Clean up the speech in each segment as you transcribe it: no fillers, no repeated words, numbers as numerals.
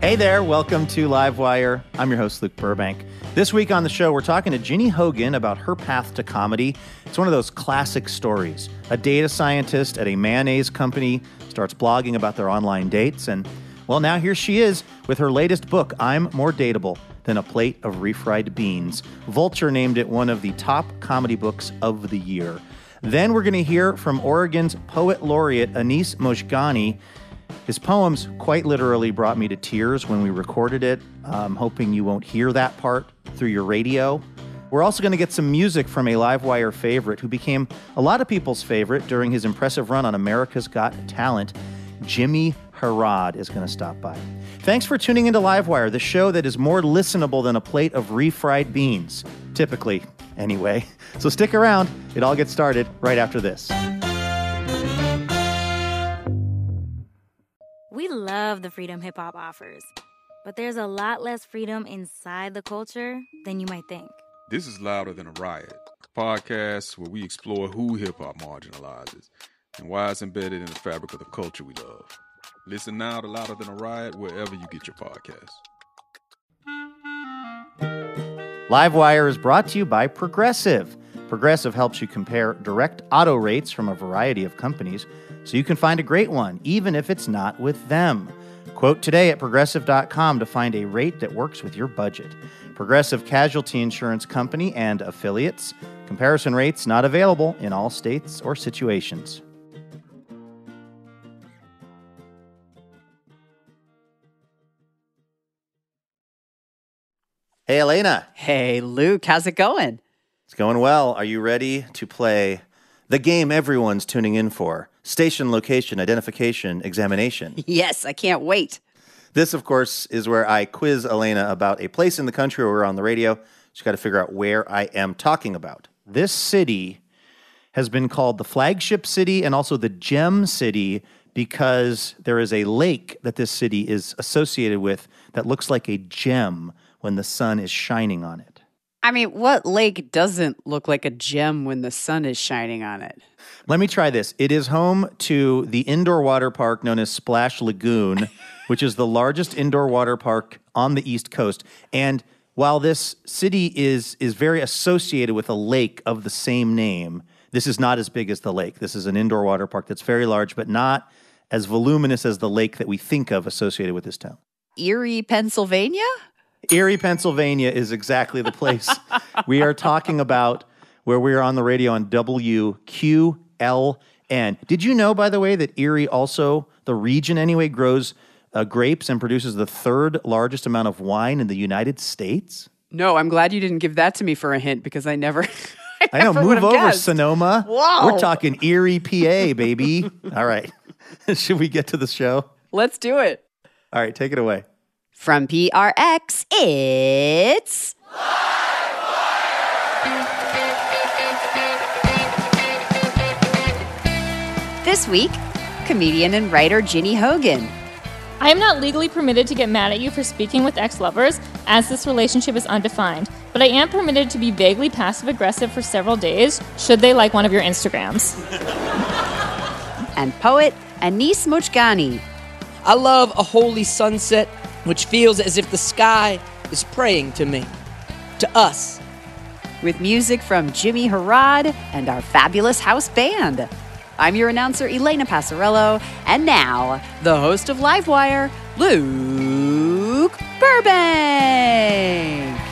Hey there, welcome to Livewire. I'm your host, Luke Burbank. This week on the show, we're talking to Ginny Hogan about her path to comedy. It's one of those classic stories. A data scientist at a mayonnaise company starts blogging about their online dates, and, well, now here she is with her latest book, I'm More Dateable Than a Plate of Refried Beans. Vulture named it one of the top comedy books of the year. Then we're going to hear from Oregon's Poet Laureate Anis Mojgani. His poems quite literally brought me to tears when we recorded it. I'm hoping you won't hear that part through your radio. We're also going to get some music from a Livewire favorite who became a lot of people's favorite during his impressive run on America's Got Talent. Jimmie Herrod is going to stop by. Thanks for tuning into Livewire, the show that is more listenable than a plate of refried beans. Typically, anyway. So stick around. It all gets started right after this. We love the freedom hip-hop offers, but there's a lot less freedom inside the culture than you might think. This is Louder Than a Riot, a podcast where we explore who hip-hop marginalizes and why it's embedded in the fabric of the culture we love. Listen now to Louder Than a Riot wherever you get your podcasts. Livewire is brought to you by Progressive. Progressive helps you compare direct auto rates from a variety of companies so you can find a great one, even if it's not with them. Quote today at Progressive.com to find a rate that works with your budget. Progressive Casualty Insurance Company and affiliates. Comparison rates not available in all states or situations. Hey, Elena. Hey, Luke. How's it going? It's going well. Are you ready to play the game everyone's tuning in for? Station, location, identification, examination. Yes, I can't wait. This, of course, is where I quiz Elena about a place in the country where we're on the radio. She's got to figure out where I am talking about. This city has been called the flagship city and also the gem city because there is a lake that this city is associated with that looks like a gem when the sun is shining on it. I mean, what lake doesn't look like a gem when the sun is shining on it? Let me try this. It is home to the indoor water park known as Splash Lagoon, which is the largest indoor water park on the East Coast. And while this city is very associated with a lake of the same name, this is not as big as the lake. This is an indoor water park that's very large, but not as voluminous as the lake that we think of associated with this town. Erie, Pennsylvania? Erie, Pennsylvania is exactly the place we are talking about where we are on the radio on WQLN. Did you know, by the way, that Erie also, the region anyway, grows grapes and produces the third largest amount of wine in the United States? No, I'm glad you didn't give that to me for a hint because I never I know, move over, guessed. Sonoma. Whoa. We're talking Erie, PA, baby. All right. Should we get to the show? Let's do it. All right, take it away. From PRX, it's... This week, comedian and writer Ginny Hogan. I am not legally permitted to get mad at you for speaking with ex-lovers, as this relationship is undefined, but I am permitted to be vaguely passive-aggressive for several days, should they like one of your Instagrams. And poet Anis Mojgani. I love a holy sunset, which feels as if the sky is praying to me, to us. With music from Jimmie Herrod and our fabulous house band. I'm your announcer, Elena Passarello, and now, the host of Livewire, Luke Burbank.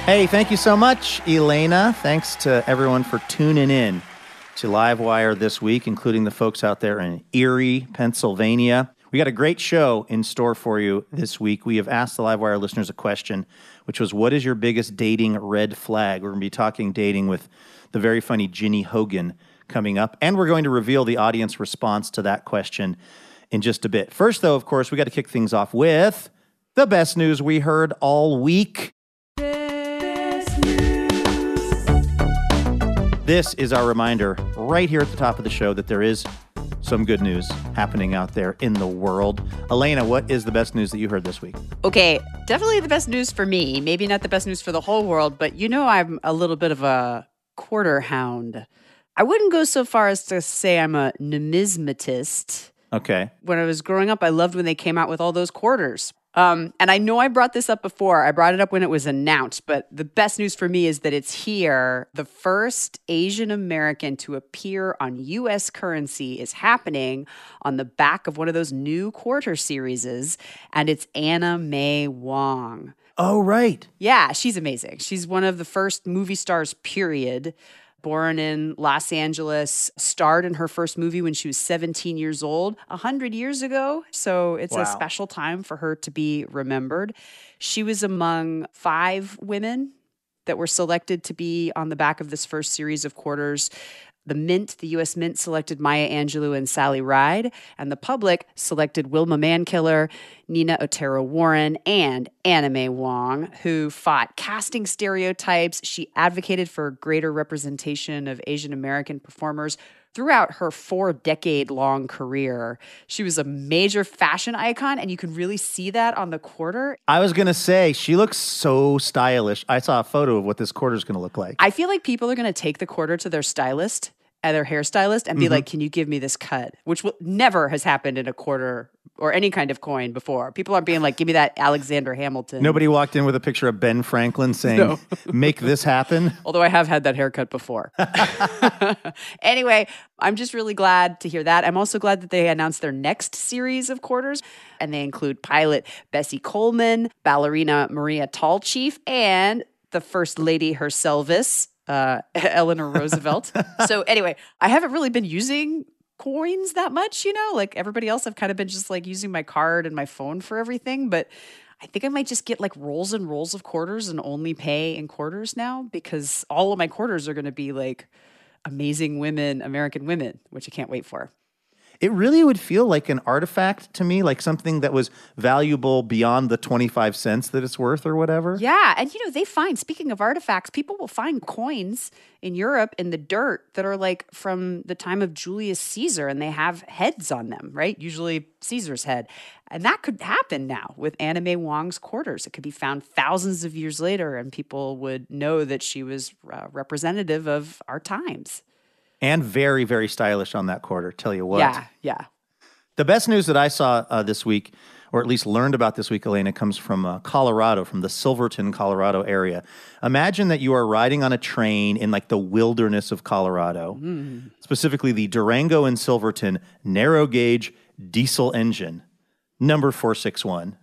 Hey, thank you so much, Elena. Thanks to everyone for tuning in to Livewire this week, including the folks out there in Erie, Pennsylvania. We got a great show in store for you this week. We have asked the Livewire listeners a question, which was, what is your biggest dating red flag? We're going to be talking dating with the very funny Ginny Hogan coming up, and we're going to reveal the audience response to that question in just a bit. First, though, of course, we got to kick things off with the best news we heard all week. This is our reminder right here at the top of the show that there is some good news happening out there in the world. Elena, what is the best news that you heard this week? Okay, definitely the best news for me. Maybe not the best news for the whole world, but you know I'm a little bit of a quarter hound. I wouldn't go so far as to say I'm a numismatist. Okay. When I was growing up, I loved when they came out with all those quarters. And I know I brought this up before. I brought it up when it was announced, but the best news for me is that it's here. The first Asian American to appear on U.S. currency is happening on the back of one of those new quarter series, and it's Anna May Wong. Oh, right. Yeah, she's amazing. She's one of the first movie stars, period. Born in Los Angeles, starred in her first movie when she was 17 years old, 100 years ago. So it's a special time for her to be remembered. She was among 5 women that were selected to be on the back of this first series of quarters. The U.S. Mint selected Maya Angelou and Sally Ride, and the public selected Wilma Mankiller, Nina Otero Warren, and Anna May Wong, who fought casting stereotypes. She advocated for greater representation of Asian American performers throughout her 4-decade-long career. She was a major fashion icon, and you can really see that on the quarter. I was going to say, she looks so stylish. I saw a photo of what this quarter is going to look like. I feel like people are going to take the quarter to their stylist, their hairstylist, and be like, can you give me this cut? Which never has happened in a quarter or any kind of coin before. People aren't being like, give me that Alexander Hamilton. Nobody walked in with a picture of Ben Franklin saying, make this happen. Although I have had that haircut before. Anyway, I'm just really glad to hear that. I'm also glad that they announced their next series of quarters, and they include pilot Bessie Coleman, ballerina Maria Tallchief, and the First Lady herself, Eleanor Roosevelt. So anyway, I haven't really been using coins that much, like everybody else. I've kind of been just like using my card and my phone for everything, but I think I might just get like rolls and rolls of quarters and only pay in quarters now, because all of my quarters are going to be like amazing women, American women, which I can't wait for. It really would feel like an artifact to me, like something that was valuable beyond the 25 cents that it's worth or whatever. Yeah. And, speaking of artifacts, people will find coins in Europe in the dirt that are like from the time of Julius Caesar, and they have heads on them, right? Usually Caesar's head. And that could happen now with Anna May Wong's quarters. It could be found thousands of years later, and people would know that she was representative of our times. And very, very stylish on that quarter, tell you what. Yeah. The best news that I saw this week, or at least learned about this week, Elena, comes from Colorado, from the Silverton, Colorado area. Imagine that you are riding on a train in like the wilderness of Colorado, specifically the Durango and Silverton narrow gauge diesel engine, number 461.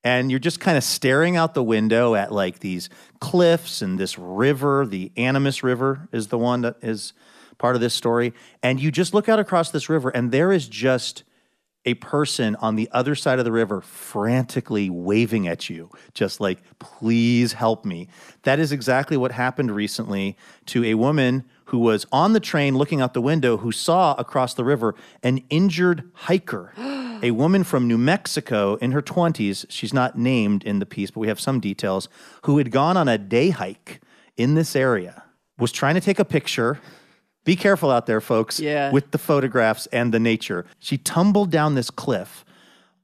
And you're just kind of staring out the window at like these cliffs and this river. The Animas River is the one that is part of this story. And you just look out across this river, and there is just a person on the other side of the river frantically waving at you, just like, please help me. That is exactly what happened recently to a woman who was on the train looking out the window, who saw across the river an injured hiker, a woman from New Mexico in her 20s. She's not named in the piece, but we have some details, who had gone on a day hike in this area, was trying to take a picture. Be careful out there, folks, with the photographs and the nature. She tumbled down this cliff,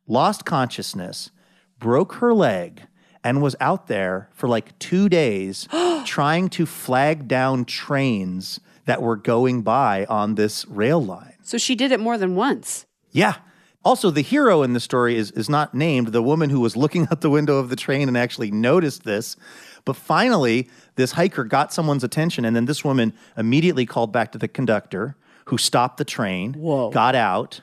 lost consciousness, broke her leg, and was out there for like 2 days trying to flag down trains that were going by on this rail line. So she did it more than once. Yeah. Also, the hero in the story is not named, the woman who was looking out the window of the train and actually noticed this. But finally, this hiker got someone's attention, and then this woman immediately called back to the conductor, who stopped the train, got out,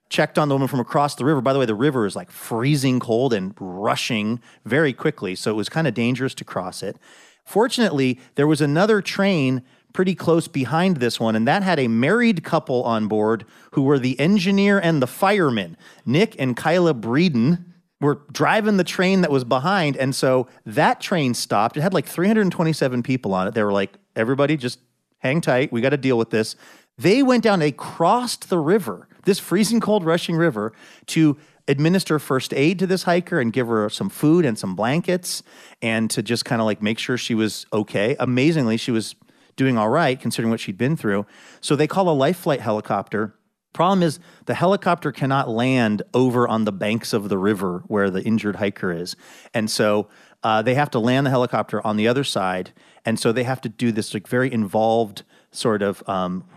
checked on the woman from across the river. By the way, the river is like freezing cold and rushing very quickly, so it was kind of dangerous to cross it. Fortunately, there was another train pretty close behind this one, and that had a married couple on board who were the engineer and the fireman. Nick and Kyla Breeden were driving the train that was behind, and so that train stopped. It had like 327 people on it. They were like, everybody just hang tight. We got to deal with this. They went down, they crossed the river, this freezing cold rushing river, to administer first aid to this hiker and give her some food and some blankets, and to just kind of like make sure she was okay. Amazingly, she was doing all right considering what she'd been through. So they call a life flight helicopter. Problem is, the helicopter cannot land over on the banks of the river where the injured hiker is. And so they have to land the helicopter on the other side. And so they have to do this like very involved sort of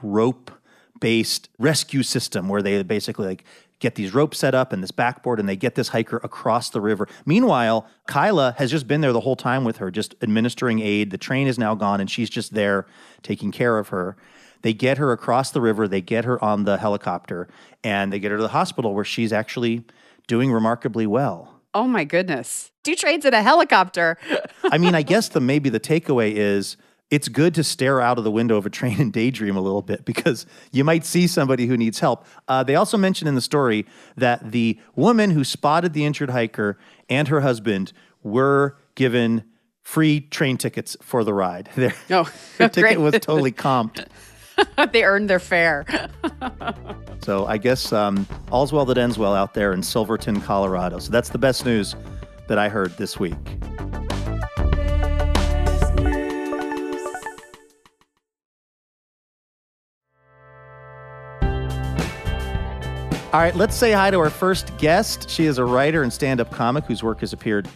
rope-based rescue system where they basically like get these ropes set up and this backboard, and they get this hiker across the river. Meanwhile, Kyla has just been there the whole time with her, just administering aid. The train is now gone, and she's just there taking care of her. They get her across the river. They get her on the helicopter, and they get her to the hospital where she's actually doing remarkably well. Oh, my goodness. 2 trains in a helicopter. I mean, I guess maybe the takeaway is it's good to stare out of the window of a train and daydream a little bit because you might see somebody who needs help. They also mention in the story that the woman who spotted the injured hiker and her husband were given free train tickets for the ride. Their ticket was totally comped. They earned their fare. So I guess all's well that ends well out there in Silverton, Colorado. So that's the best news that I heard this week. All right, let's say hi to our first guest. She is a writer and stand-up comic whose work has appeared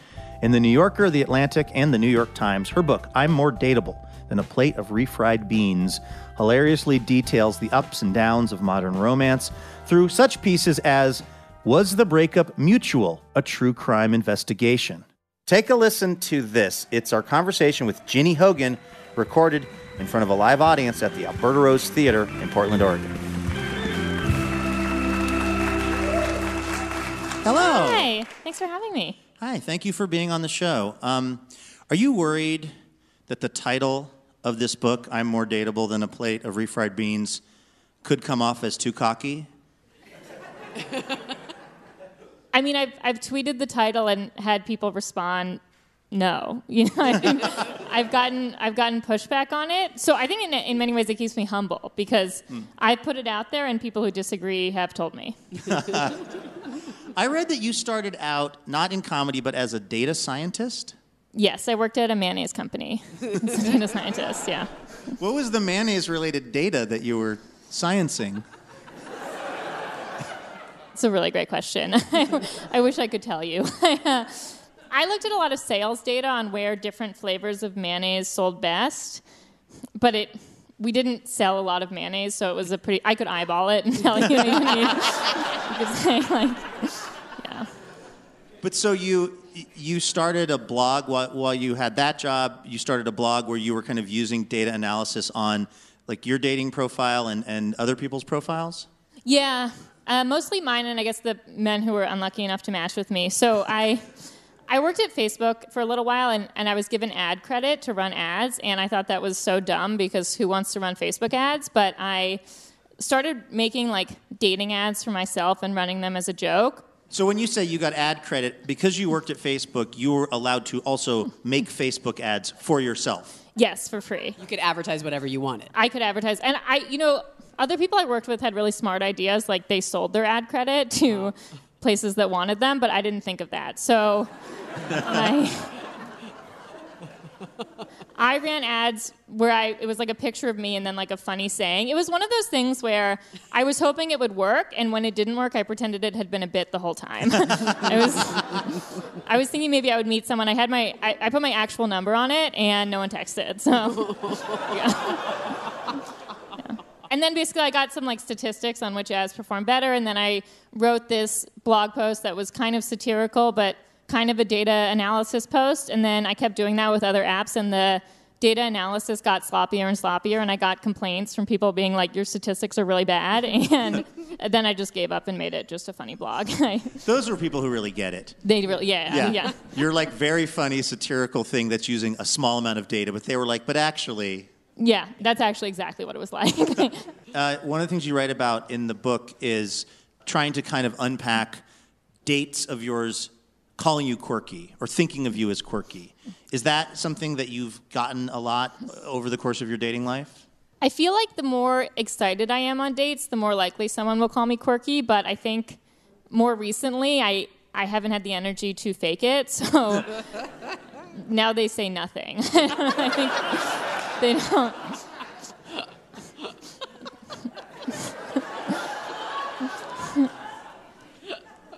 in The New Yorker, The Atlantic, and The New York Times. Her book, I'm More Dateable Than a Plate of Refried Beans, hilariously details the ups and downs of modern romance through such pieces as Was the Breakup Mutual? A True Crime Investigation. Take a listen to this. It's our conversation with Ginny Hogan, recorded in front of a live audience at the Alberta Rose Theater in Portland, Oregon. Hello. Hi. Thanks for having me. Hi. Thank you for being on the show. Are you worried that the title of this book, I'm More Dateable Than a Plate of Refried Beans, could come off as too cocky? I mean, I've tweeted the title and had people respond, no. I've gotten pushback on it. So I think in many ways it keeps me humble because I put it out there and people who disagree have told me. I read that you started out not in comedy but as a data scientist. Yes, I worked at a mayonnaise company as a data scientist, yeah. What was the mayonnaise-related data that you were sciencing? It's a really great question. I wish I could tell you. I looked at a lot of sales data on where different flavors of mayonnaise sold best, but we didn't sell a lot of mayonnaise, so it was I could eyeball it and tell you what you need. You could say, yeah. But so you started a blog while you had that job. You started a blog where you were kind of using data analysis on like your dating profile and other people's profiles? Yeah, mostly mine and I guess the men who were unlucky enough to match with me. So I worked at Facebook for a little while, and I was given ad credit to run ads, and I thought that was so dumb because who wants to run Facebook ads? But I started making like dating ads for myself and running them as a joke. So when you say you got ad credit, because you worked at Facebook, you were allowed to also make Facebook ads for yourself? Yes, for free. You could advertise whatever you wanted. I could advertise. And other people I worked with had really smart ideas, like they sold their ad credit to places that wanted them, but I didn't think of that. So I ran ads where it was like a picture of me and then like a funny saying. It was one of those things where I was hoping it would work, and when it didn't work, I pretended it had been a bit the whole time. I was thinking maybe I would meet someone. I put my actual number on it, and no one texted. So, yeah. And then basically I got some like statistics on which ads perform better, and then I wrote this blog post that was kind of satirical, but kind of a data analysis post, and then I kept doing that with other apps, and the data analysis got sloppier and sloppier, and I got complaints from people being like, your statistics are really bad, and then I just gave up and made it just a funny blog. Those are people who really get it. They really, yeah. You're like very funny satirical thing that's using a small amount of data, but they were like, but actually... Yeah, that's actually exactly what it was like. One of the things you write about in the book is trying to kind of unpack dates of yours calling you quirky or thinking of you as quirky. Is that something that you've gotten a lot over the course of your dating life? I feel like the more excited I am on dates, the more likely someone will call me quirky, but I think more recently I haven't had the energy to fake it, so now they say nothing. I think they don't.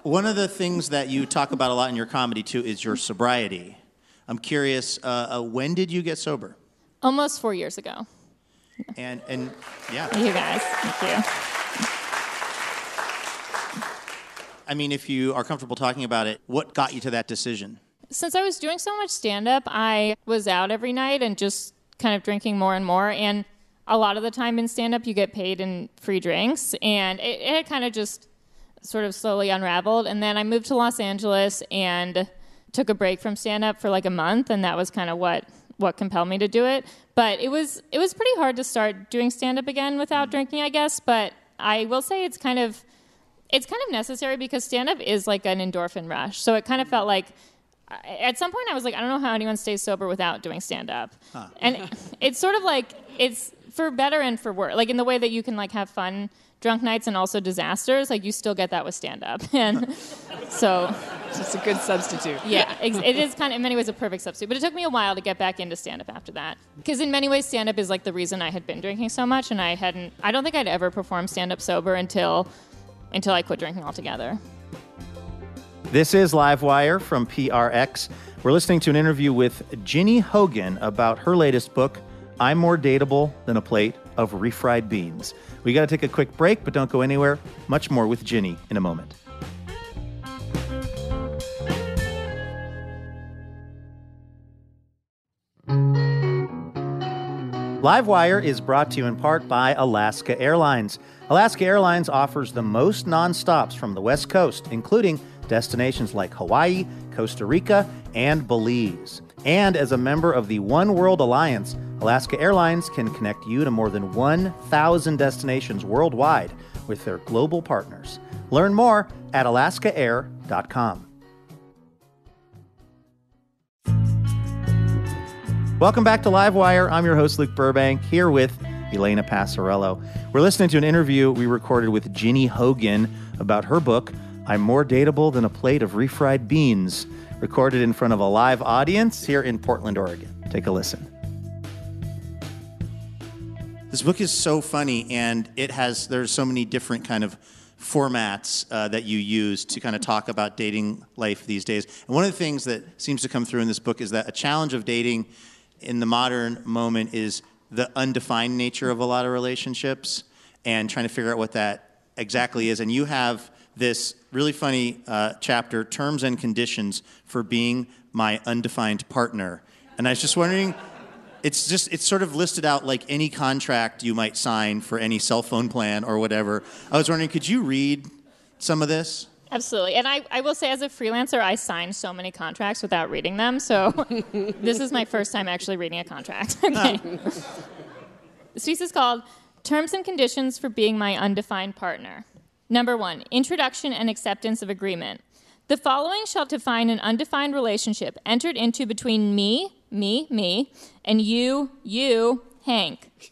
One of the things that you talk about a lot in your comedy, too, is your sobriety. I'm curious, when did you get sober? Almost 4 years ago. And yeah. Thank you, guys. Thank you. I mean, if you are comfortable talking about it, what got you to that decision? Since I was doing so much stand-up, I was out every night and just kind of drinking more and more. And a lot of the time in stand-up, you get paid in free drinks. And it had kind of just sort of slowly unraveled. And then I moved to Los Angeles and took a break from stand-up for like a month. And that was kind of what compelled me to do it. But it was pretty hard to start doing stand-up again without drinking, I guess. But I will say it's kind of necessary because stand-up is like an endorphin rush. So it kind of felt like, at some point I was like, I don't know how anyone stays sober without doing stand-up. Huh. And it's sort of like, it's for better and for worse. Like in the way that you can like have fun drunk nights and also disasters, like you still get that with stand-up. And so... It's a good substitute. Yeah, it is kind of, in many ways, a perfect substitute. But it took me a while to get back into stand-up after that. Because in many ways, stand-up is like the reason I had been drinking so much, and I don't think I'd ever performed stand-up sober until I quit drinking altogether. This is Livewire from PRX. We're listening to an interview with Ginny Hogan about her latest book, I'm More Dateable Than a Plate of Refried Beans. We got to take a quick break, but don't go anywhere. Much more with Ginny in a moment. Livewire is brought to you in part by Alaska Airlines. Alaska Airlines offers the most nonstops from the West Coast, including destinations like Hawaii, Costa Rica, and Belize. And as a member of the One World Alliance, Alaska Airlines can connect you to more than 1,000 destinations worldwide with their global partners. Learn more at alaskaair.com. Welcome back to Livewire. I'm your host, Luke Burbank, here with Elena Passarello. We're listening to an interview we recorded with Ginny Hogan about her book, I'm More Dateable Than a Plate of Refried Beans, recorded in front of a live audience here in Portland, Oregon. Take a listen. This book is so funny, and there's so many different kind of formats that you use to kind of talk about dating life these days. And one of the things that seems to come through in this book is that a challenge of dating in the modern moment is the undefined nature of a lot of relationships and trying to figure out what that exactly is. And you have this really funny chapter, Terms and Conditions for Being My Undefined Partner. And I was just wondering, it's sort of listed out like any contract you might sign for any cell phone plan or whatever. I was wondering, could you read some of this? Absolutely. And I will say, as a freelancer, I sign so many contracts without reading them. So this is my first time actually reading a contract. Okay. This piece is called Terms and Conditions for Being My Undefined Partner. Number 1, introduction and acceptance of agreement. The following shall define an undefined relationship entered into between me, and you, Hank.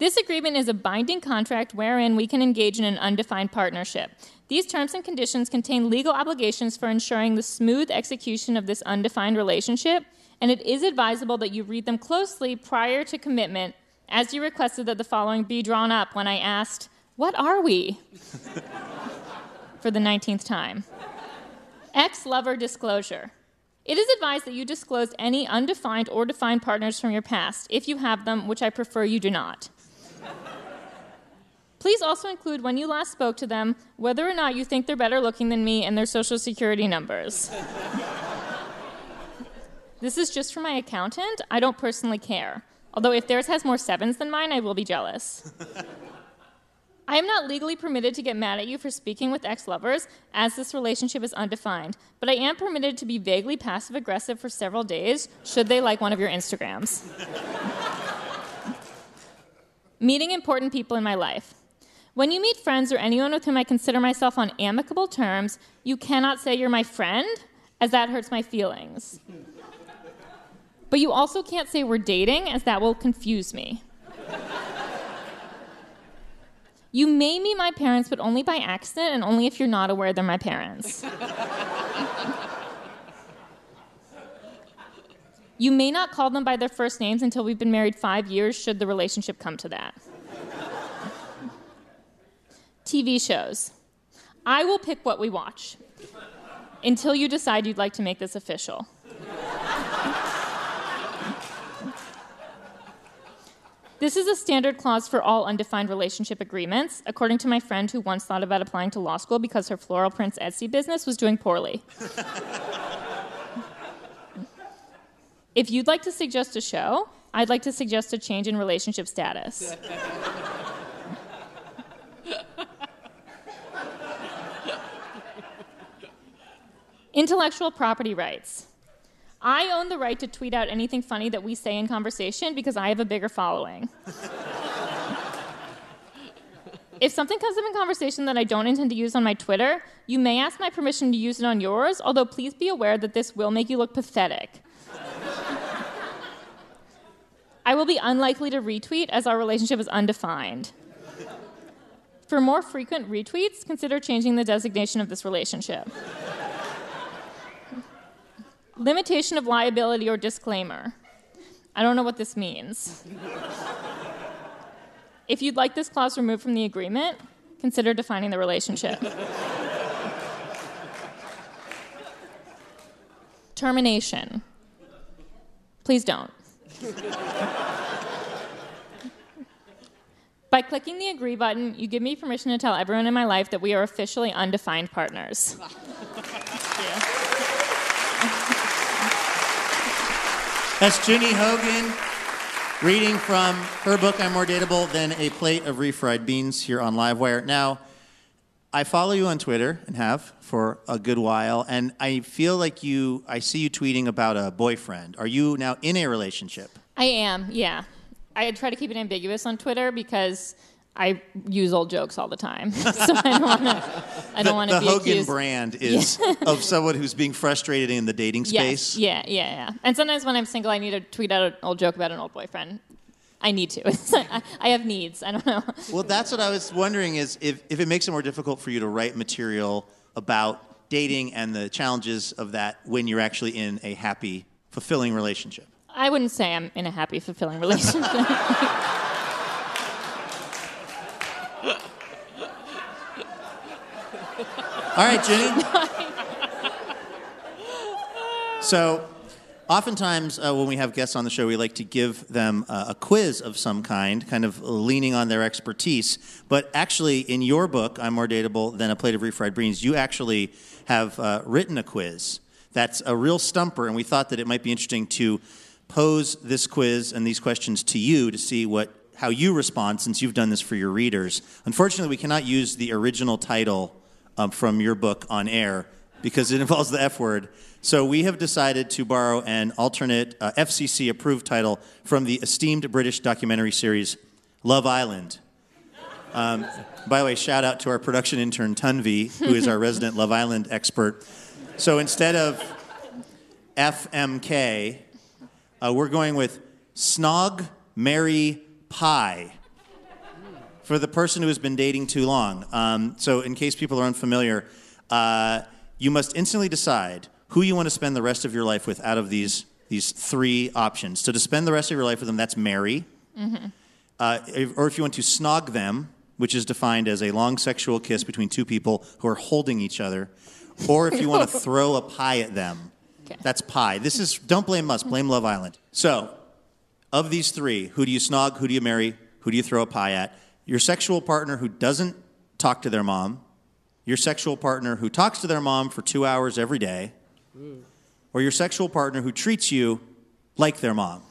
This agreement is a binding contract wherein we can engage in an undefined partnership. These terms and conditions contain legal obligations for ensuring the smooth execution of this undefined relationship, and it is advisable that you read them closely prior to commitment, as you requested that the following be drawn up when I asked, "What are we?" for the 19th time. Ex-lover disclosure. It is advised that you disclose any undefined or defined partners from your past, if you have them, which I prefer you do not. Please also include when you last spoke to them, whether or not you think they're better looking than me, and their social security numbers. This is just for my accountant. I don't personally care. Although if theirs has more 7s than mine, I will be jealous. I am not legally permitted to get mad at you for speaking with ex-lovers, as this relationship is undefined, but I am permitted to be vaguely passive-aggressive for several days, should they like one of your Instagrams. Meeting important people in my life. When you meet friends or anyone with whom I consider myself on amicable terms, you cannot say you're my friend, as that hurts my feelings. But you also can't say we're dating, as that will confuse me. You may meet my parents, but only by accident and only if you're not aware they're my parents. You may not call them by their first names until we've been married 5 years, should the relationship come to that. TV shows. I will pick what we watch until you decide you'd like to make this official. This is a standard clause for all undefined relationship agreements, according to my friend who once thought about applying to law school because her floral prints Etsy business was doing poorly. If you'd like to suggest a show, I'd like to suggest a change in relationship status. Intellectual property rights. I own the right to tweet out anything funny that we say in conversation because I have a bigger following. If something comes up in conversation that I don't intend to use on my Twitter, you may ask my permission to use it on yours, although please be aware that this will make you look pathetic. I will be unlikely to retweet as our relationship is undefined. For more frequent retweets, consider changing the designation of this relationship. Limitation of liability or disclaimer. I don't know what this means. If you'd like this clause removed from the agreement, consider defining the relationship. Termination. Please don't. By clicking the agree button, you give me permission to tell everyone in my life that we are officially undefined partners. That's Ginny Hogan reading from her book, I'm More Dateable Than a Plate of Refried Beans here on Livewire. Now, I follow you on Twitter and have for a good while, and I feel like I see you tweeting about a boyfriend. Are you now in a relationship? I am, yeah. I try to keep it ambiguous on Twitter because I use old jokes all the time. So I don't want to be The Hogan accused. brand is of someone who's being frustrated in the dating space. Yes. Yeah. And sometimes when I'm single, I need to tweet out an old joke about an old boyfriend. I need to. I have needs. I don't know. Well, that's what I was wondering is if it makes it more difficult for you to write material about dating and the challenges of that when you're actually in a happy, fulfilling relationship. I wouldn't say I'm in a happy, fulfilling relationship. All right, Ginny. So, oftentimes when we have guests on the show, we like to give them a quiz of some kind of leaning on their expertise. But actually, in your book, I'm More Dateable Than a Plate of Refried Beans, you actually have written a quiz that's a real stumper, and we thought that it might be interesting to pose this quiz and these questions to you to see how you respond, since you've done this for your readers. Unfortunately, we cannot use the original title from your book on air because it involves the F word. So we have decided to borrow an alternate FCC-approved title from the esteemed British documentary series Love Island. By the way, shout out to our production intern, Tunvi, who is our resident Love Island expert. So instead of FMK, we're going with Snog, Marry, Pie for the person who has been dating too long. So in case people are unfamiliar, you must instantly decide who you want to spend the rest of your life with out of these three options. So to spend the rest of your life with them, that's marry. Mm-hmm. Or if you want to snog them, which is defined as a long sexual kiss between two people who are holding each other. Or if you want to throw a pie at them, that's pie. This is, don't blame us, blame Love Island. So, of these three, who do you snog, who do you marry, who do you throw a pie at? Your sexual partner who doesn't talk to their mom, your sexual partner who talks to their mom for 2 hours every day, or your sexual partner who treats you like their mom.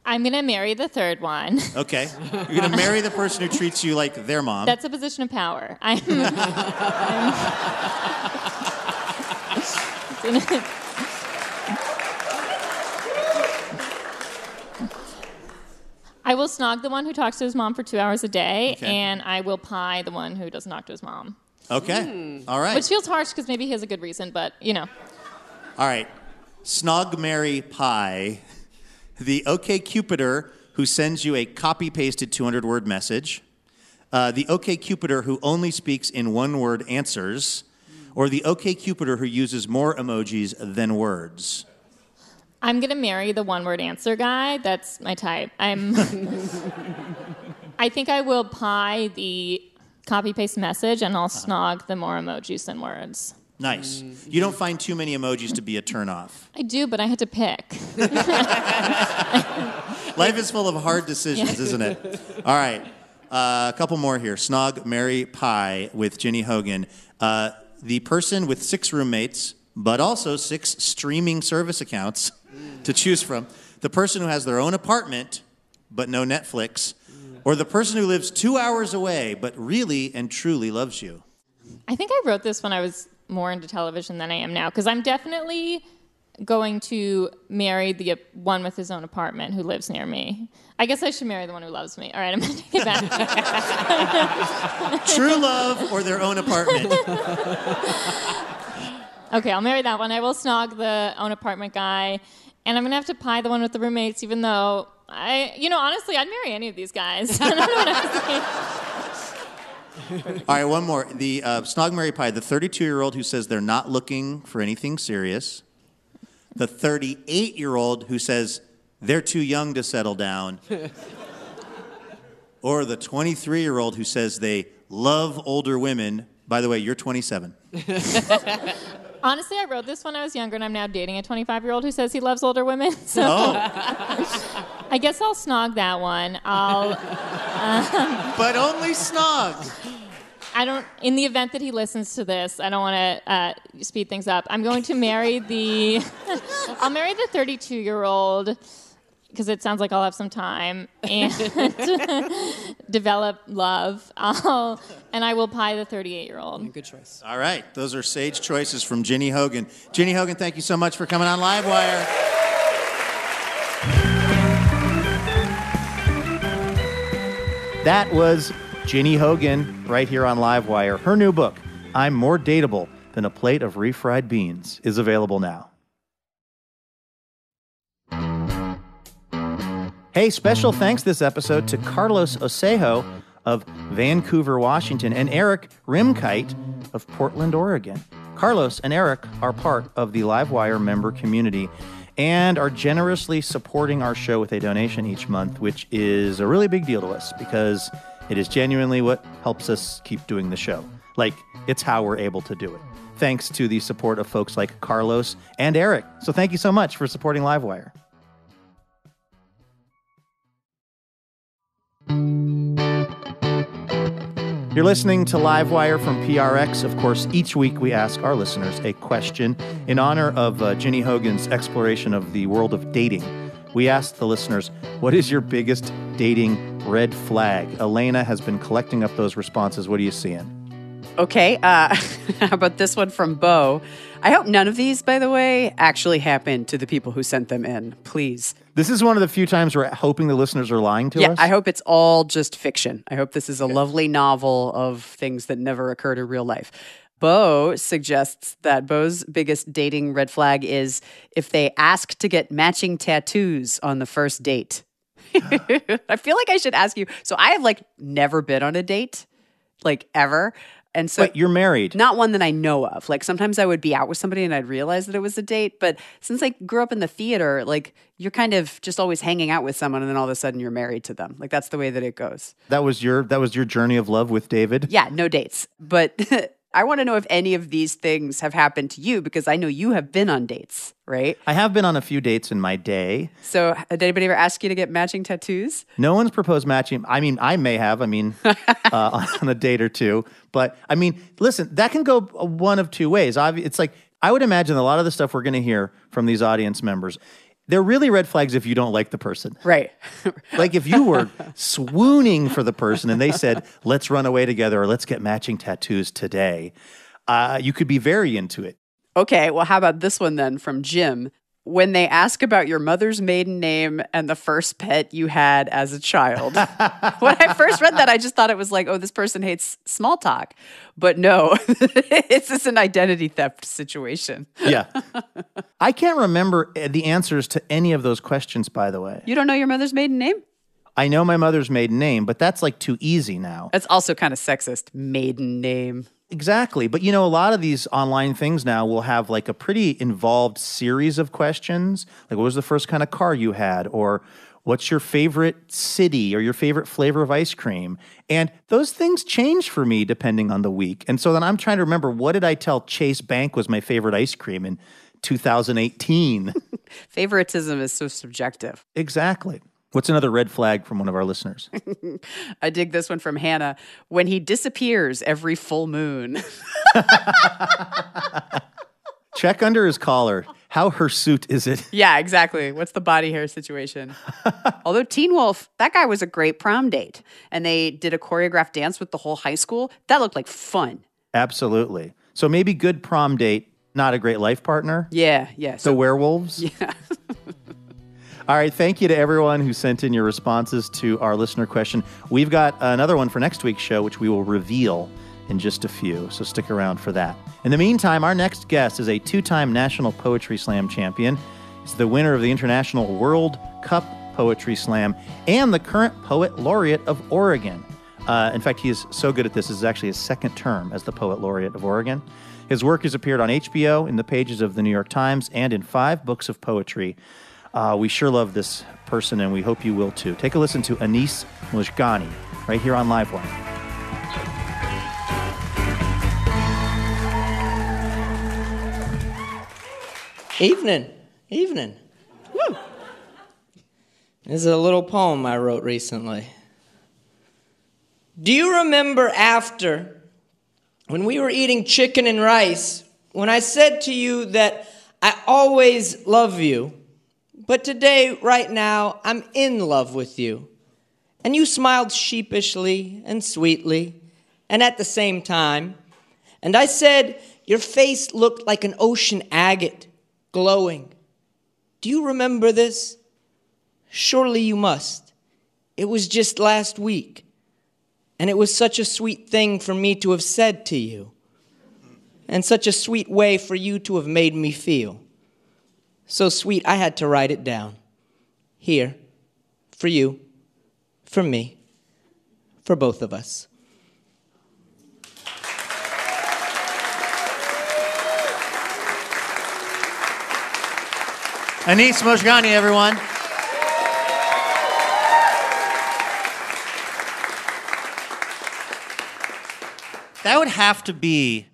I'm going to marry the third one. Okay. You're going to marry the person who treats you like their mom. That's a position of power. I will snog the one who talks to his mom for 2 hours a day, and I will pie the one who doesn't talk to his mom. Okay. All right. Which feels harsh because maybe he has a good reason, but, you know. All right. Snog, marry, pie. The OkCupider who sends you a copy-pasted 200-word message. The OkCupider who only speaks in one-word answers. Or the OkCupider who uses more emojis than words. I'm going to marry the one-word answer guy. That's my type. I think I will pie the copy-paste message, and I'll snog the more emojis than words. Nice. You don't find too many emojis to be a turnoff. I do, but I had to pick. Life is full of hard decisions, isn't it? All right. A couple more here. Snog, marry, pie with Ginny Hogan. The person with 6 roommates, but also 6 streaming service accounts to choose from. The person who has their own apartment, but no Netflix. Or the person who lives 2 hours away, but really and truly loves you. I think I wrote this when I was more into television than I am now, because I'm definitely going to marry the one with his own apartment who lives near me. I guess I should marry the one who loves me. All right, I'm going to take it back. True love or their own apartment? Okay, I'll marry that one. I will snog the own apartment guy. And I'm going to have to pie the one with the roommates, even though honestly, I'd marry any of these guys. I don't know what I'm saying. All right, one more. The Snog, marry, pie, the 32-year-old who says they're not looking for anything serious. The 38-year-old who says they're too young to settle down. Or the 23-year-old who says they love older women. By the way, you're 27. Honestly, I wrote this when I was younger, and I'm now dating a 25-year-old who says he loves older women. So I guess I'll snog that one. But only snog. In the event that he listens to this, I don't want to speed things up. I'm going to marry I'll marry the 32-year-old, because it sounds like I'll have some time, and develop love. And I will pie the 38-year-old. Good choice. All right, those are sage choices from Ginny Hogan. Ginny Hogan, thank you so much for coming on Livewire. That was Ginny Hogan right here on Livewire. Her new book, I'm More Dateable Than a Plate of Refried Beans, is available now. Hey, special thanks this episode to Carlos Osejo of Vancouver, Washington, and Eric Rimkite of Portland, Oregon. Carlos and Eric are part of the Livewire member community and are generously supporting our show with a donation each month, which is a really big deal to us because it is genuinely what helps us keep doing the show. Like, it's how we're able to do it. Thanks to the support of folks like Carlos and Eric. So thank you so much for supporting Livewire. You're listening to Livewire from PRX. Of course, each week we ask our listeners a question in honor of Ginny Hogan's exploration of the world of dating. We asked the listeners, what is your biggest dating red flag? Elena has been collecting up those responses. What are you seeing? Okay, how about this one from Bo? I hope none of these, by the way, actually happened to the people who sent them in. Please. This is one of the few times we're hoping the listeners are lying to us. Yeah, I hope it's all just fiction. I hope this is a lovely novel of things that never occurred in real life. Bo suggests that Bo's biggest dating red flag is if they ask to get matching tattoos on the first date. I feel like I should ask you. So I have never been on a date, ever. And so, but you're married. Not one that I know of. Sometimes I would be out with somebody and I'd realize that it was a date. But since I grew up in the theater, you're kind of just always hanging out with someone and then all of a sudden you're married to them. That's the way that it goes. That was your journey of love with David? Yeah, no dates. But I want to know if any of these things have happened to you because I know you have been on dates, right? I have been on a few dates in my day. So did anybody ever ask you to get matching tattoos? No one's proposed matching. I mean, I may have, on a date or two. But, listen, that can go one of two ways. It's I would imagine a lot of the stuff we're going to hear from these audience members, they're really red flags if you don't like the person. Right. If you were swooning for the person and they said, let's run away together or let's get matching tattoos today, you could be very into it. Okay, well, how about this one then from Jim? When they ask about your mother's maiden name and the first pet you had as a child. When I first read that, I just thought it was this person hates small talk. But no, it's just an identity theft situation. Yeah. I can't remember the answers to any of those questions, by the way. You don't know your mother's maiden name? I know my mother's maiden name, but that's too easy now. That's also kind of sexist, maiden name. Exactly. But, a lot of these online things now will have a pretty involved series of questions. What was the first kind of car you had? Or What's your favorite city or your favorite flavor of ice cream? And those things change for me depending on the week. And so then I'm trying to remember, what did I tell Chase Bank was my favorite ice cream in 2018? Favoritism is so subjective. Exactly. What's another red flag from one of our listeners? I dig this one from Hannah. When he disappears every full moon. Check under his collar. How hirsute is it? Yeah, exactly. What's the body hair situation? Although Teen Wolf, that guy was a great prom date. And they did a choreographed dance with the whole high school. That looked like fun. Absolutely. So maybe good prom date, not a great life partner? Yeah. The werewolves? Yeah. All right, thank you to everyone who sent in your responses to our listener question. We've got another one for next week's show, which we will reveal in just a few, so stick around for that. In the meantime, our next guest is a 2-time National Poetry Slam champion. He's the winner of the International World Cup Poetry Slam and the current Poet Laureate of Oregon. In fact, he is so good at this, this is actually his second term as the Poet Laureate of Oregon. His work has appeared on HBO, in the pages of the New York Times, and in 5 books of poetry. We sure love this person, and we hope you will too. Take a listen to Anis Mojgani right here on Livewire. Evening. Woo. This is a little poem I wrote recently. Do you remember after, when we were eating chicken and rice, when I said to you that I always love you, but today, right now, I'm in love with you? And you smiled sheepishly and sweetly, and at the same time. And I said, your face looked like an ocean agate, glowing. Do you remember this? Surely you must. It was just last week. And it was such a sweet thing for me to have said to you. And such a sweet way for you to have made me feel. So sweet, I had to write it down. Here, for you, for me, for both of us. Anis Mojgani, everyone. That would have to be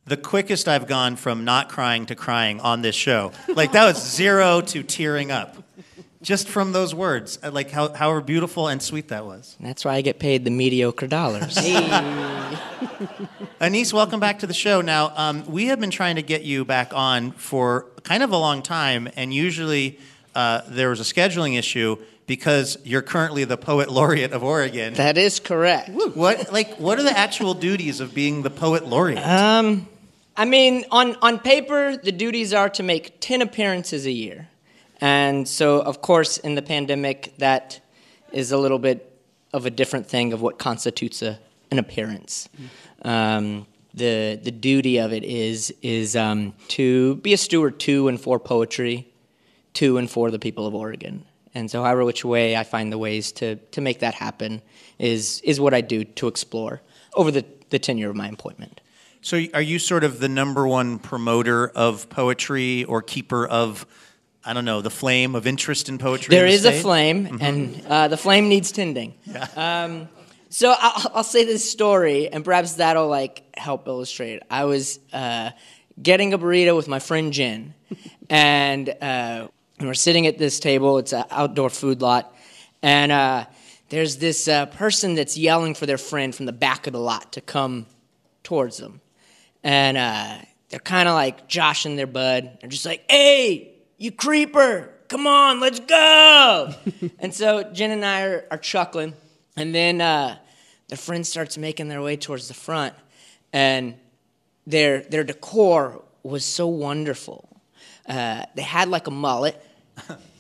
the quickest I've gone from not crying to crying on this show. Like, that was 0 to tearing up. Just from those words. Like, how beautiful and sweet that was. That's why I get paid the mediocre dollars. Anis, welcome back to the show. Now, we have been trying to get you back on for kind of a long time, and usually there was a scheduling issue because you're currently the Poet Laureate of Oregon. That is correct. What are the actual duties of being the Poet Laureate? I mean, on paper, the duties are to make 10 appearances a year. And so, of course, in the pandemic, that is a little bit of a different thing of what constitutes an appearance. The duty of it is to be a steward to and for poetry, to and for the people of Oregon. And so however which way I find the ways to make that happen is what I do to explore over the tenure of my appointment. So are you sort of the number one promoter of poetry or keeper of, I don't know, the flame of interest in poetry? There is a flame, and the flame needs tending. Yeah. So I'll say this story, and perhaps that'll help illustrate. I was getting a burrito with my friend Jen, and we're sitting at this table. It's an outdoor food lot, and there's this person that's yelling for their friend from the back of the lot to come towards them, and they're kind of joshing their bud. They're just like, "Hey, you creeper! Come on, let's go!" And so Jen and I are chuckling. And then their friend starts making their way towards the front, and their decor was so wonderful. They had a mullet,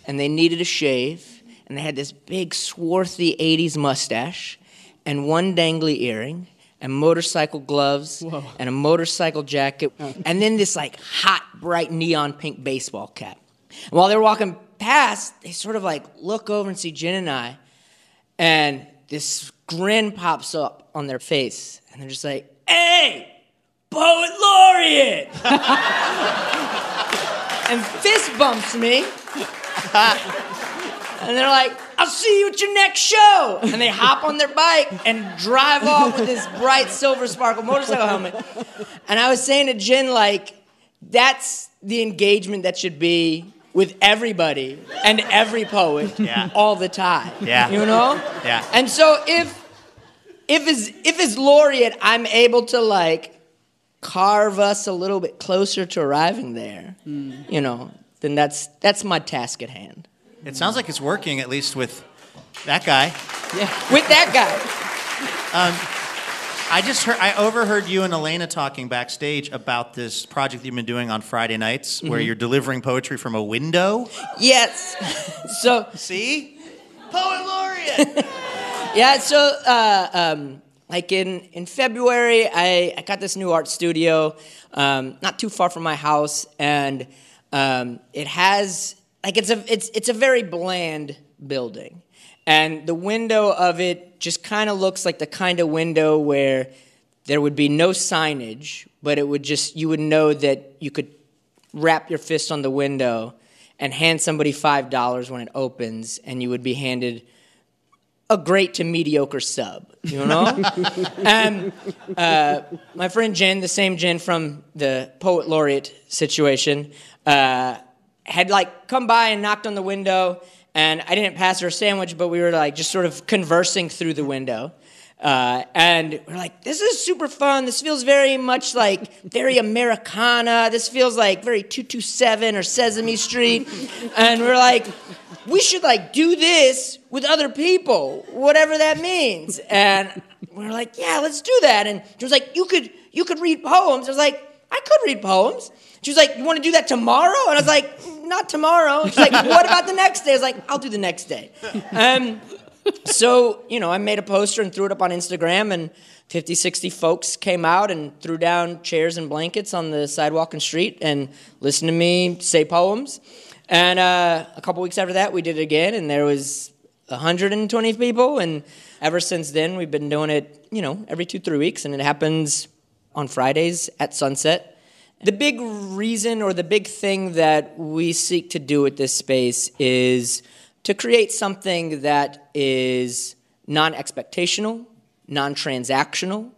and they needed a shave, and they had this big swarthy 80s mustache, and one dangly earring, and motorcycle gloves, Whoa. And a motorcycle jacket, and then this hot, bright neon pink baseball cap. And while they're walking past, they sort of look over and see Jen and I, and this grin pops up on their face, and they're just like, "Hey, Poet Laureate!" And fist bumps me. And they're like, see you at your next show. And they hop on their bike and drive off with this bright silver sparkle motorcycle helmet. And I was saying to Jen, like, that's the engagement that should be with everybody and every poet all the time. Yeah. You know? Yeah. And so if as laureate, I'm able to, like, carve us a little bit closer to arriving there, you know, then that's my task at hand. It sounds like it's working, at least with that guy. Yeah, with that guy. I overheard you and Elena talking backstage about this project you've been doing on Friday nights, where you're delivering poetry from a window. Yes. So see, Poet Laureate. Yeah. So like in February, I got this new art studio, not too far from my house, and it has like it's a very bland building. And the window of it just kind of looks like the kind of window where there would be no signage, but it would just, you would know that you could wrap your fist on the window and hand somebody $5 when it opens, and you would be handed a great to mediocre sub, you know? And my friend Jen, the same Jen from the Poet Laureate situation, had like come by and knocked on the window. And I didn't pass her a sandwich, but we were like just sort of conversing through the window. And we're like, this is super fun. This feels very much like very Americana. This feels like very 227 or Sesame Street. And we're like, we should like do this with other people, whatever that means. And we're like, yeah, let's do that. And she was like, you could read poems. I was like, I could read poems. She was like, you want to do that tomorrow? And I was like, not tomorrow. She's like, what about the next day? I was like, I'll do the next day. So, you know, I made a poster and threw it up on Instagram, and 50, 60 folks came out and threw down chairs and blankets on the sidewalk and street and listened to me say poems. And a couple weeks after that, we did it again, and there was 120 people. And ever since then, we've been doing it, you know, every 2-3 weeks, and it happens on Fridays at sunset. The big reason or the big thing that we seek to do with this space is to create something that is non-expectational, non-transactional,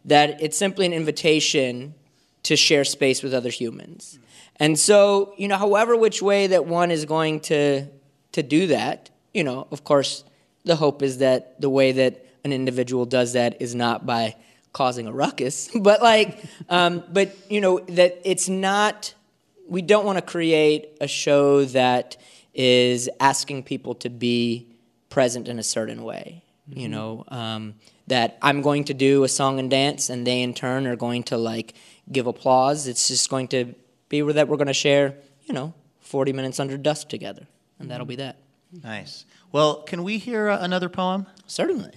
that it's simply an invitation to share space with other humans. And so, you know, however which way that one is going to do that, you know, of course, the hope is that the way that an individual does that is not by causing a ruckus, but like, but you know, that it's not, we don't want to create a show that is asking people to be present in a certain way, you know, that I'm going to do a song and dance and they in turn are going to like give applause. It's just going to be that we're going to share, you know, 40 minutes under dusk together, and that'll be that. Nice. Well, can we hear another poem? Certainly.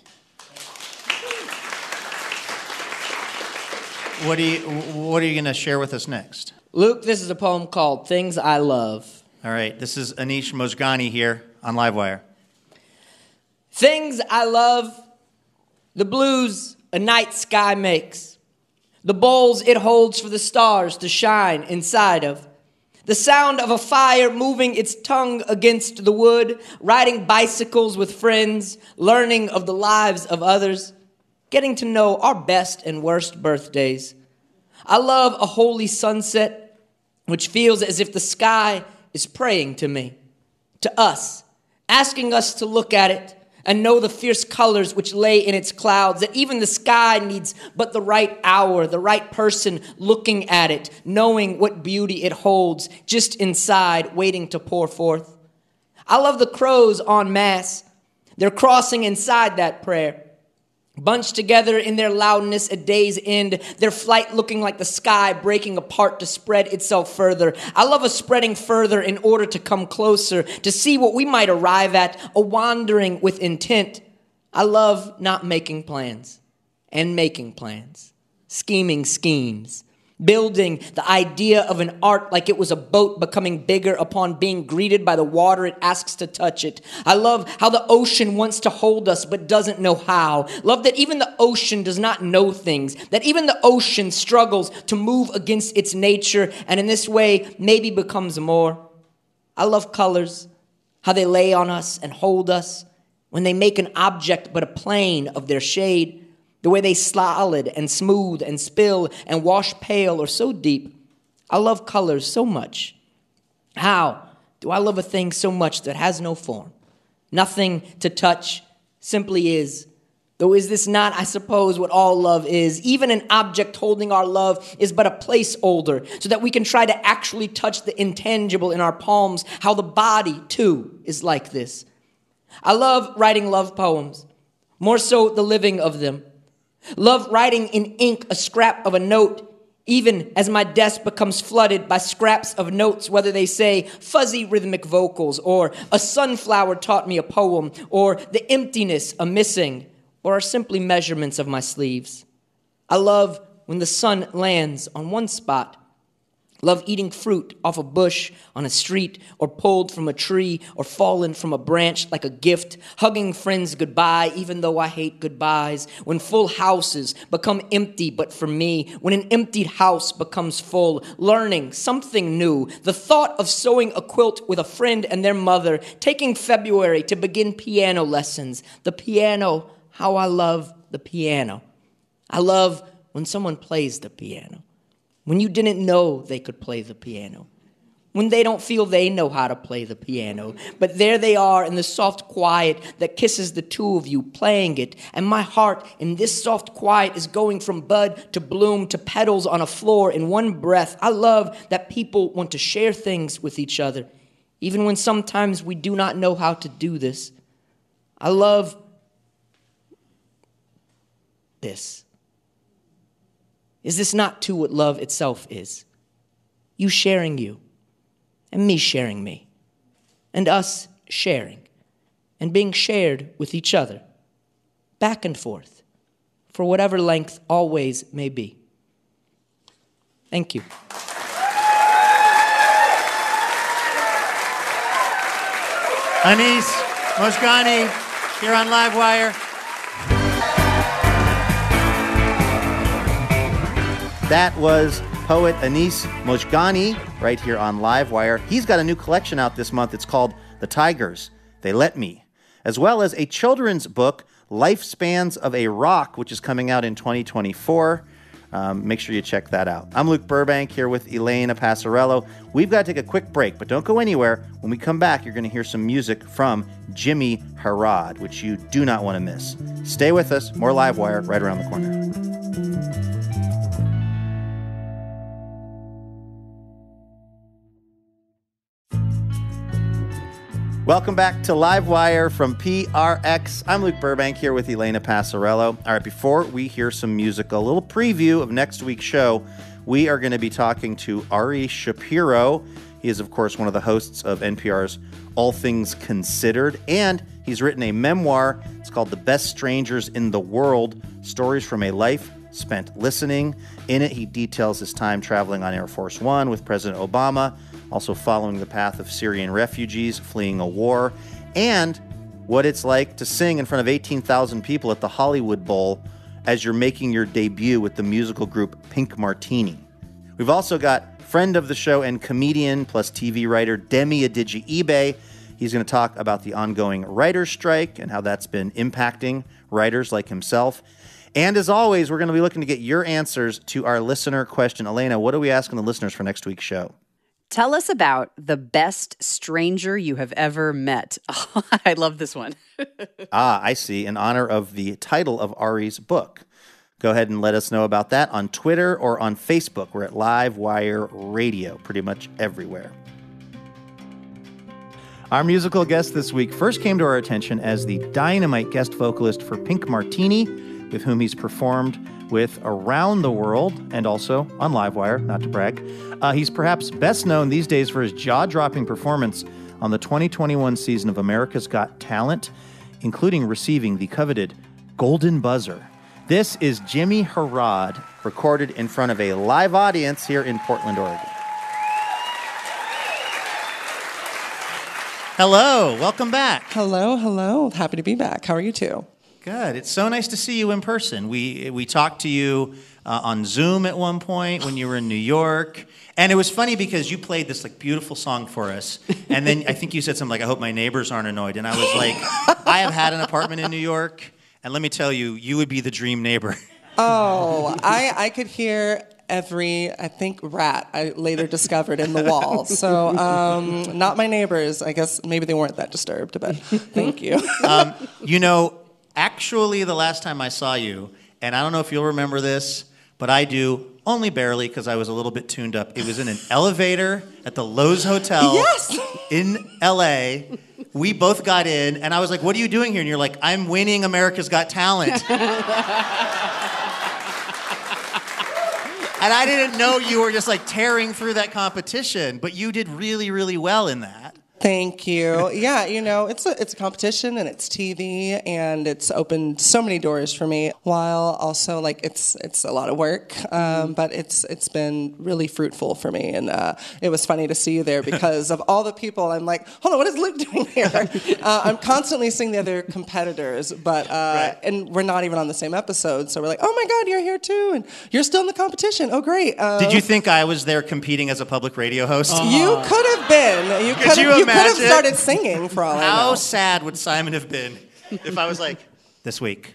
What are you going to share with us next? Luke, this is a poem called Things I Love. All right, this is Anis Mojgani here on Livewire. Things I love, the blues a night sky makes, the bowls it holds for the stars to shine inside of, the sound of a fire moving its tongue against the wood, riding bicycles with friends, learning of the lives of others, getting to know our best and worst birthdays. I love a holy sunset, which feels as if the sky is praying to me, to us, asking us to look at it and know the fierce colors which lay in its clouds, that even the sky needs but the right hour, the right person looking at it, knowing what beauty it holds just inside, waiting to pour forth. I love the crows en masse. They're crossing inside that prayer, bunched together in their loudness at day's end, their flight looking like the sky breaking apart to spread itself further. I love a spreading further in order to come closer, to see what we might arrive at, a wandering with intent. I love not making plans and making plans, scheming schemes, building the idea of an art like it was a boat becoming bigger upon being greeted by the water it asks to touch it. I love how the ocean wants to hold us but doesn't know how. Love that even the ocean does not know things, that even the ocean struggles to move against its nature and in this way maybe becomes more. I love colors, how they lay on us and hold us when they make an object but a plane of their shade, the way they solid and smooth and spill and wash pale or so deep. I love colors so much. How do I love a thing so much that has no form? Nothing to touch, simply is. Though is this not, I suppose, what all love is? Even an object holding our love is but a placeholder, so that we can try to actually touch the intangible in our palms, how the body, too, is like this. I love writing love poems, more so the living of them. Love writing in ink a scrap of a note, even as my desk becomes flooded by scraps of notes, whether they say fuzzy rhythmic vocals, or a sunflower taught me a poem, or the emptiness a missing, or are simply measurements of my sleeves. I love when the sun lands on one spot. Love eating fruit off a bush on a street, or pulled from a tree, or fallen from a branch like a gift, hugging friends goodbye even though I hate goodbyes, when full houses become empty but for me, when an emptied house becomes full, learning something new, the thought of sewing a quilt with a friend and their mother, taking February to begin piano lessons, the piano, how I love the piano. I love when someone plays the piano. When you didn't know they could play the piano. When they don't feel they know how to play the piano. But there they are in the soft quiet that kisses the two of you playing it. And my heart in this soft quiet is going from bud to bloom to petals on a floor in one breath. I love that people want to share things with each other, even when sometimes we do not know how to do this. I love this. Is this not too what love itself is? You sharing you, and me sharing me, and us sharing, and being shared with each other, back and forth, for whatever length always may be. Thank you. Anis Mojgani here on Livewire. That was poet Anis Mojgani right here on Livewire. He's got a new collection out this month. It's called The Tigers, They Let Me, as well as a children's book, Lifespans of a Rock, which is coming out in 2024. Make sure you check that out. I'm Luke Burbank here with Elena Passarello. We've got to take a quick break, but don't go anywhere. When we come back, you're going to hear some music from Jimmie Herrod, which you do not want to miss. Stay with us. More Livewire right around the corner. Welcome back to Livewire from PRX. I'm Luke Burbank here with Elena Passarello. All right, before we hear some music, a little preview of next week's show. We are going to be talking to Ari Shapiro. He is, of course, one of the hosts of NPR's All Things Considered, and he's written a memoir. It's called The Best Strangers in the World, Stories from a Life Spent Listening. In it, he details his time traveling on Air Force One with President Obama, also following the path of Syrian refugees fleeing a war, and what it's like to sing in front of 18,000 people at the Hollywood Bowl as you're making your debut with the musical group Pink Martini. We've also got friend of the show and comedian plus TV writer Demi Adejuyigbe. He's going to talk about the ongoing writer's strike and how that's been impacting writers like himself. And as always, we're going to be looking to get your answers to our listener question. Elena, what are we asking the listeners for next week's show? Tell us about the best stranger you have ever met. Oh, I love this one. I see. In honor of the title of Ari's book. Go ahead and let us know about that on Twitter or on Facebook. We're at Livewire Radio, pretty much everywhere. Our musical guest this week first came to our attention as the dynamite guest vocalist for Pink Martini, with whom he's performed with around the world and also on Livewire, not to brag. He's perhaps best known these days for his jaw-dropping performance on the 2021 season of America's Got Talent, including receiving the coveted Golden Buzzer. This is Jimmie Herrod, recorded in front of a live audience here in Portland, Oregon. Hello, welcome back. Hello. Happy to be back. How are you two? Good. It's so nice to see you in person. We talked to you on Zoom at one point when you were in New York. And it was funny because you played this like beautiful song for us, and then I think you said something like, "I hope my neighbors aren't annoyed." And I was like, "I have had an apartment in New York, and let me tell you, you would be the dream neighbor." Oh, I could hear every, I think, rat I later discovered in the wall. So not my neighbors. I guess maybe they weren't that disturbed, but thank you. You know, actually, the last time I saw you, and I don't know if you'll remember this, but I do, only barely because I was a little bit tuned up. It was in an elevator at the Lowe's Hotel in L.A. We both got in, and I was like, "What are you doing here?" And you're like, "I'm winning America's Got Talent." And I didn't know you were just like tearing through that competition, but you did really, really well in that. Thank you. Yeah, you know, it's a competition and it's TV and it's opened so many doors for me. While also like it's a lot of work, but it's been really fruitful for me. And it was funny to see you there because of all the people. I'm like, hold on, what is Luke doing here? I'm constantly seeing the other competitors, but and we're not even on the same episode. So we're like, oh my God, you're here too, and you're still in the competition. Oh great. Did you think I was there competing as a public radio host? You could have been. You could have started singing for all I know. How sad would Simon have been if I was like, this week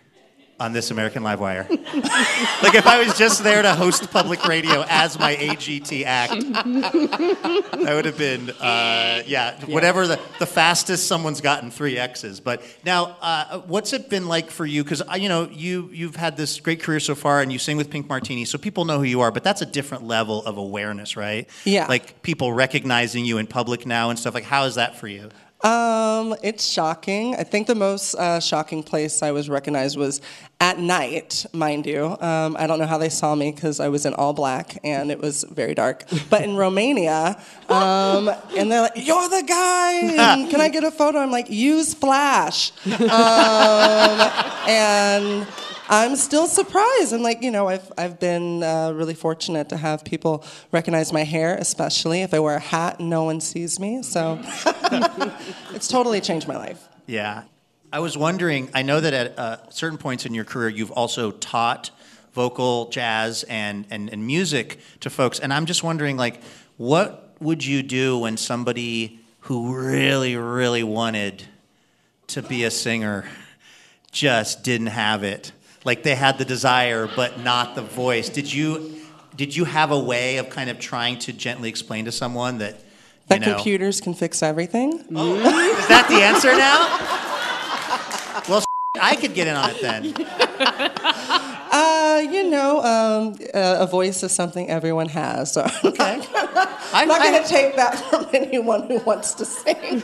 on This American Live Wire? Like if I was just there to host public radio as my AGT act. That would have been, whatever the fastest someone's gotten 3 X's. But now, what's it been like for you? Because, you know, you've had this great career so far and you sing with Pink Martini, so people know who you are, but that's a different level of awareness, right? Yeah. Like people recognizing you in public now and stuff. Like, how is that for you? It's shocking. I think the most shocking place I was recognized was at night, mind you. I don't know how they saw me because I was in all black and it was very dark. But in Romania, and they're like, "You're the guy, and can I get a photo?" I'm like, "Use flash." And I'm still surprised. I'm like, you know, I've been really fortunate to have people recognize my hair, especially if I wear a hat and no one sees me. So it's totally changed my life. Yeah. I was wondering, I know that at certain points in your career, you've also taught vocal, jazz, and music to folks. And I'm just wondering, like, what would you do when somebody who really, really wanted to be a singer just didn't have it? Like they had the desire, but not the voice. Did you have a way of kind of trying to gently explain to someone that, you know, computers can fix everything? Oh, is that the answer now? Well, I could get in on it then. You know, a voice is something everyone has. So Okay. I'm not going to take that from anyone who wants to sing.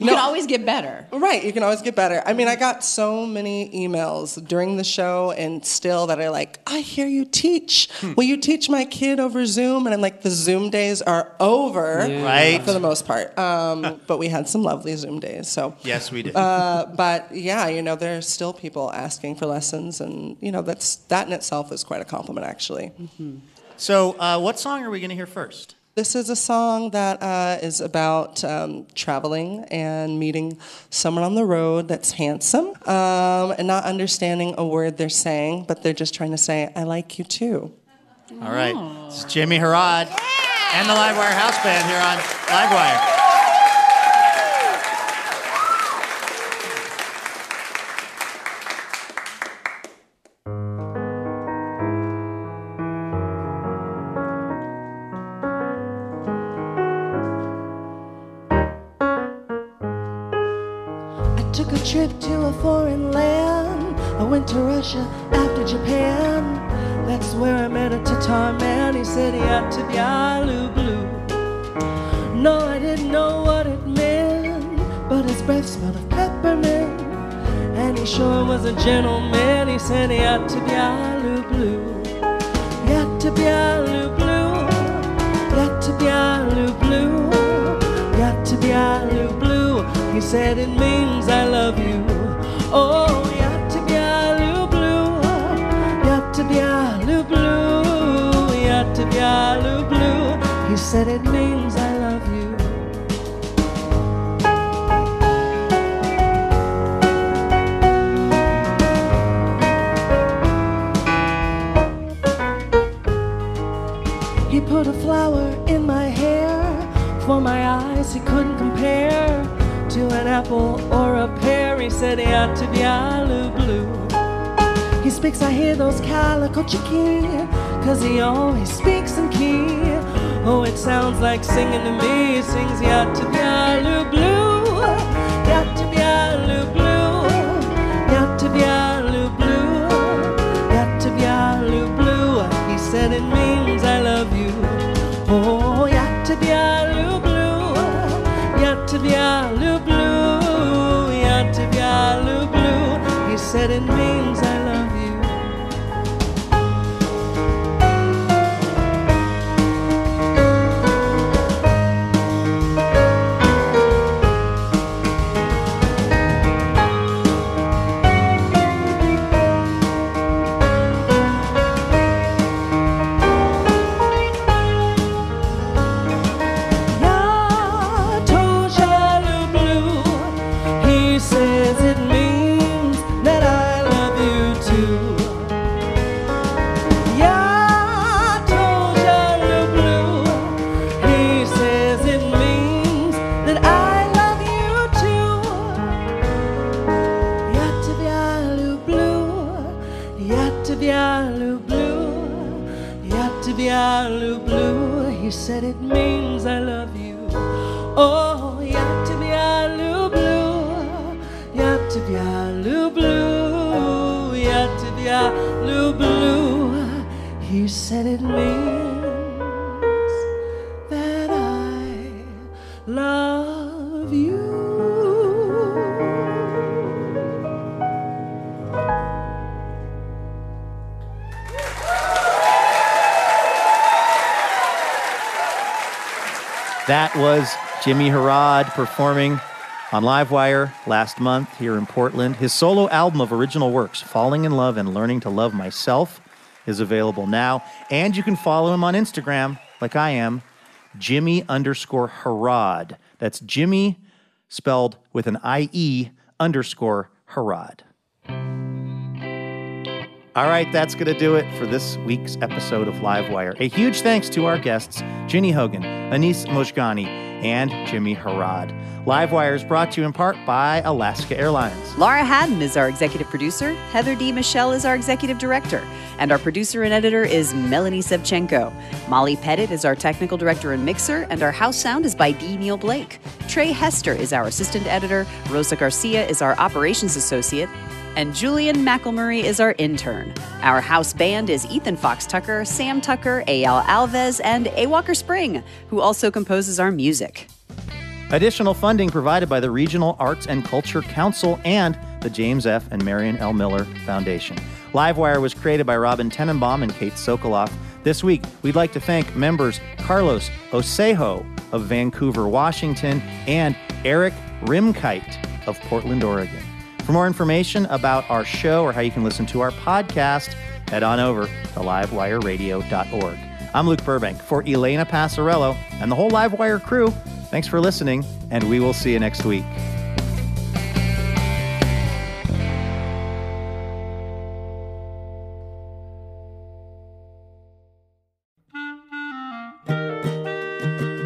You can always get better. Right, you can always get better. I mean, I got so many emails during the show and still that are like, "I hear you teach. Will you teach my kid over Zoom?" And I'm like, the Zoom days are over, Right, for the most part. But we had some lovely Zoom days. So yes, we did. but yeah, you know, there's still people asking for lessons, and you know, that in itself is quite a compliment, actually. Mm-hmm. So, what song are we going to hear first? This is a song that is about traveling and meeting someone on the road that's handsome and not understanding a word they're saying, but they're just trying to say, "I like you too." All right. This is Jimmie Herrod and the Livewire House Band here on Livewire. Took a trip to a foreign land. I went to Russia after Japan. That's where I met a Tatar man. He said he had to be alu blue. No, I didn't know what it meant, but his breath smelled of peppermint. And he sure was a gentleman. He said he had to be alu blue. He had to be alu blue. He had to be alu blue. He had to be alu blue. He said it means I love you. Oh, you have to be alu blue. You have to be alu blue. You have to be alu blue. He said it means I love you. put a flower in my hair. For my eyes he couldn't compare to an apple or a pear. He said he ought to be alu blue. He speaks, I hear those calico chicky, 'cause he always speaks in key. Oh, it sounds like singing to me. He sings, he ought to be alu blue. He ought to be alu blue. He ought to be alu blue. He ought to be alu blue. He said it means I love you. Oh, he ought to be alu blue. He ought to be alu blue. He ought to be alu blue. He said it means I love you. He said it means I love you. Oh, you ought to be alu blue. You ought to be alu blue. You ought to be alu blue. He said it means that I love you. That was Jimmie Herrod performing on Livewire last month here in Portland. His solo album of original works, Falling in Love and Learning to Love Myself, is available now. And you can follow him on Instagram, like I am, Jimmie_Herrod. That's Jimmie spelled with an IE _Herrod. All right, that's going to do it for this week's episode of Livewire. A huge thanks to our guests, Ginny Hogan, Anis Mojgani, and Jimmie Herrod. Livewire is brought to you in part by Alaska Airlines. Laura Haddon is our executive producer. Heather D. Michelle is our executive director. And our producer and editor is Melanie Sevchenko. Molly Pettit is our technical director and mixer. And our house sound is by D. Neil Blake. Trey Hester is our assistant editor. Rosa Garcia is our operations associate. And Julian McElmurray is our intern. Our house band is Ethan Fox Tucker, Sam Tucker, A.L. Alves, and A. Walker Spring, who also composes our music. Additional funding provided by the Regional Arts and Culture Council and the James F. and Marion L. Miller Foundation. Livewire was created by Robin Tenenbaum and Kate Sokoloff. This week, we'd like to thank members Carlos Osejo of Vancouver, Washington, and Eric Rimkite of Portland, Oregon. For more information about our show or how you can listen to our podcast, head on over to livewireradio.org. I'm Luke Burbank for Elena Passarello and the whole Livewire crew. Thanks for listening, and we will see you next week.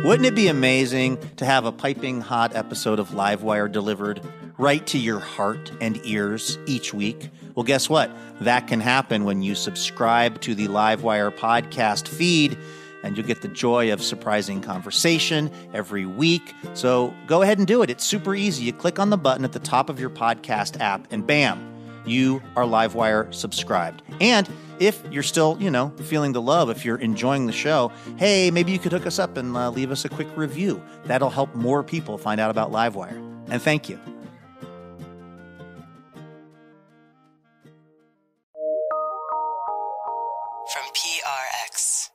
Wouldn't it be amazing to have a piping hot episode of Livewire delivered right to your heart and ears each week? Well, guess what? That can happen when you subscribe to the Livewire podcast feed, and you'll get the joy of surprising conversation every week. So go ahead and do it. It's super easy. You click on the button at the top of your podcast app, and bam, you are Livewire subscribed. And if you're still, feeling the love, if you're enjoying the show, hey, maybe you could hook us up and leave us a quick review. That'll help more people find out about Livewire. And thank you. From PRX.